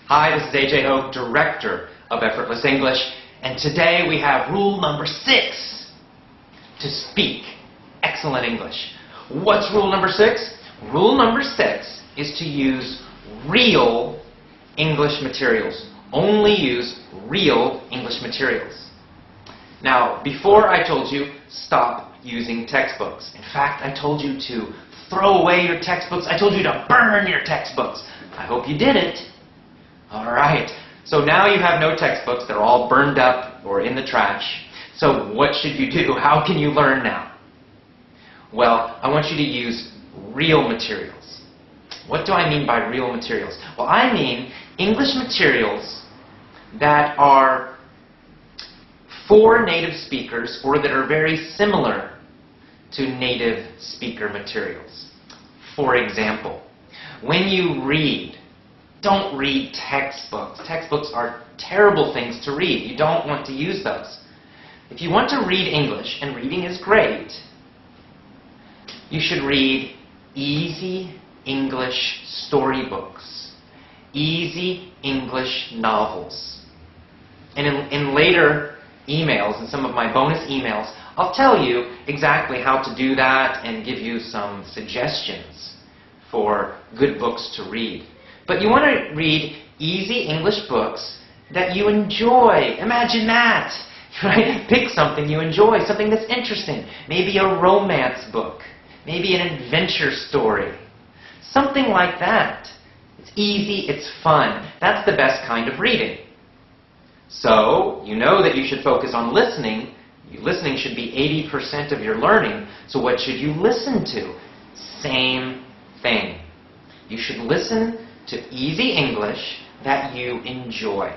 Hi, this is AJ Oak, Director of Effortless English, and today we have rule number 6 to speak excellent English. What's rule number 6? Rule number 6 is to use real English materials. Only use real English materials. Now, before I told you, stop using textbooks. In fact, I told you to throw away your textbooks. I told you to burn your textbooks. I hope you did it. All right. So now you have no textbooks. They're all burned up or in the trash. So what should you do? How can you learn now? Well, I want you to use real materials. What do I mean by real materials? Well, I mean English materials that are for native speakers or that are very similar to native speaker materials. For example, when you read, don't read textbooks. Textbooks are terrible things to read. You don't want to use those. If you want to read English, and reading is great, you should read easy English storybooks, easy English novels. And in later emails, in some of my bonus emails, I'll tell you exactly how to do that and give you some suggestions for good books to read. But you want to read easy English books that you enjoy. Imagine that, right? Pick something you enjoy, something that's interesting. Maybe a romance book, maybe an adventure story, something like that. It's easy, it's fun. That's the best kind of reading. So, you know that you should focus on listening. Listening should be 80% of your learning. So what should you listen to? Same thing. You should listen to easy English that you enjoy,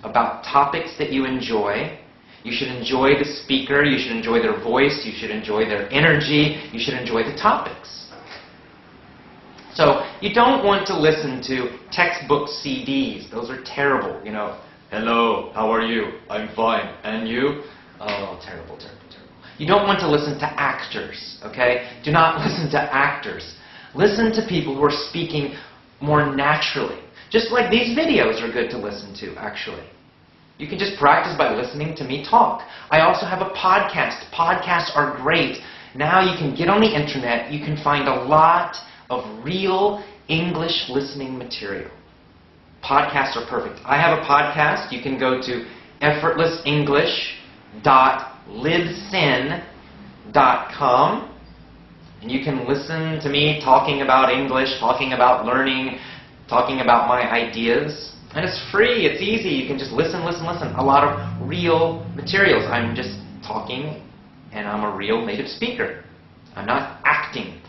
about topics that you enjoy. You should enjoy the speaker, you should enjoy their voice, you should enjoy their energy, you should enjoy the topics. So you don't want to listen to textbook CDs. Those are terrible, you know. Hello, how are you? I'm fine. And you? Oh, terrible, terrible, terrible. You don't want to listen to actors, okay? Do not listen to actors. Listen to people who are speaking more naturally. Just like these videos are good to listen to, actually. You can just practice by listening to me talk. I also have a podcast. Podcasts are great. Now you can get on the internet. You can find a lot of real English listening material. Podcasts are perfect. I have a podcast. You can go to effortlessenglish.libsyn.com. And you can listen to me talking about English, talking about learning, talking about my ideas. And it's free, it's easy. You can just listen, listen, listen. A lot of real materials. I'm just talking, and I'm a real native speaker. I'm not acting.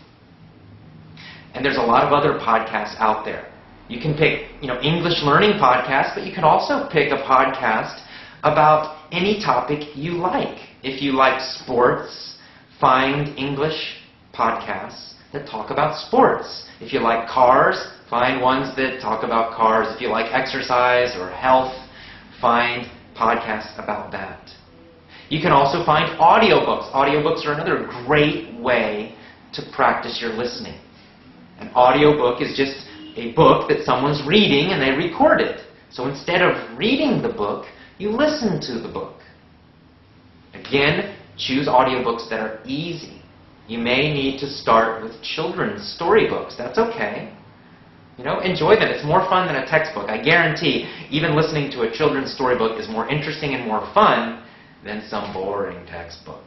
And there's a lot of other podcasts out there. You can pick, English learning podcasts, but you can also pick a podcast about any topic you like. If you like sports, find English podcasts that talk about sports. If you like cars, find ones that talk about cars. If you like exercise or health, find podcasts about that. You can also find audiobooks. Audiobooks are another great way to practice your listening. An audiobook is just a book that someone's reading and they record it. So instead of reading the book, you listen to the book. Again, choose audiobooks that are easy. You may need to start with children's storybooks. That's okay. Enjoy them. It's more fun than a textbook. I guarantee even listening to a children's storybook is more interesting and more fun than some boring textbook.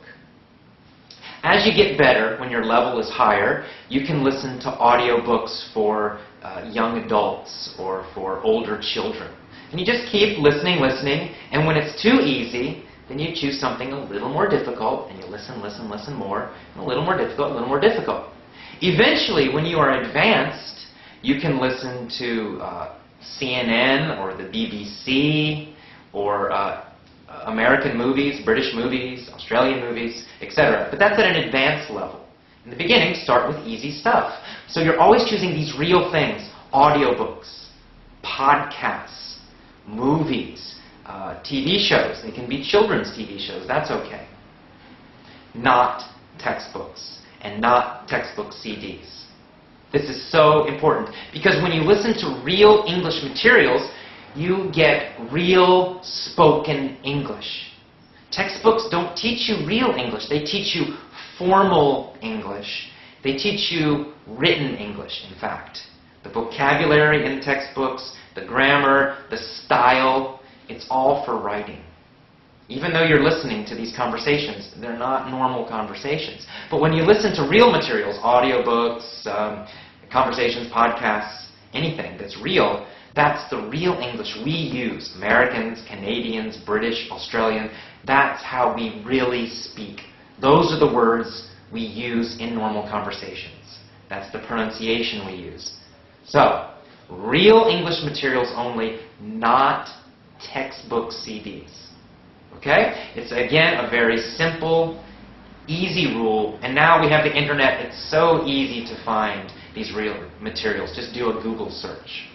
As you get better, when your level is higher, you can listen to audiobooks for young adults or for older children. And you just keep listening, and when it's too easy, then you choose something a little more difficult, and you listen, listen, listen more, and a little more difficult, a little more difficult. Eventually, when you are advanced, you can listen to CNN or the BBC or American movies, British movies, Australian movies, etc. But that's at an advanced level. In the beginning, start with easy stuff. So you're always choosing these real things: audiobooks, podcasts, movies, TV shows. They can be children's TV shows. That's okay. Not textbooks and not textbook CDs. This is so important because when you listen to real English materials, you get real spoken English. Textbooks don't teach you real English. They teach you formal English. They teach you written English, in fact. The vocabulary in textbooks, the grammar, the style, it's all for writing. Even though you're listening to these conversations, they're not normal conversations. But when you listen to real materials, audiobooks, conversations, podcasts, anything that's real, that's the real English we use. Americans, Canadians, British, Australian, that's how we really speak. Those are the words we use in normal conversations. That's the pronunciation we use. So, real English materials only, not textbook CDs. Okay? It's, again, a very simple, easy rule. And now we have the internet. It's so easy to find these real materials. Just do a Google search.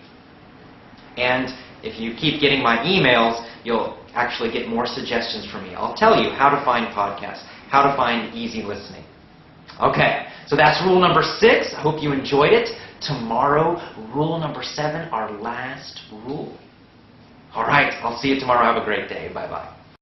And if you keep getting my emails, you'll actually get more suggestions from me. I'll tell you how to find podcasts, how to find easy listening. Okay, so that's rule number 6. I hope you enjoyed it. Tomorrow, rule number 7, our last rule. All right, I'll see you tomorrow. Have a great day. Bye-bye.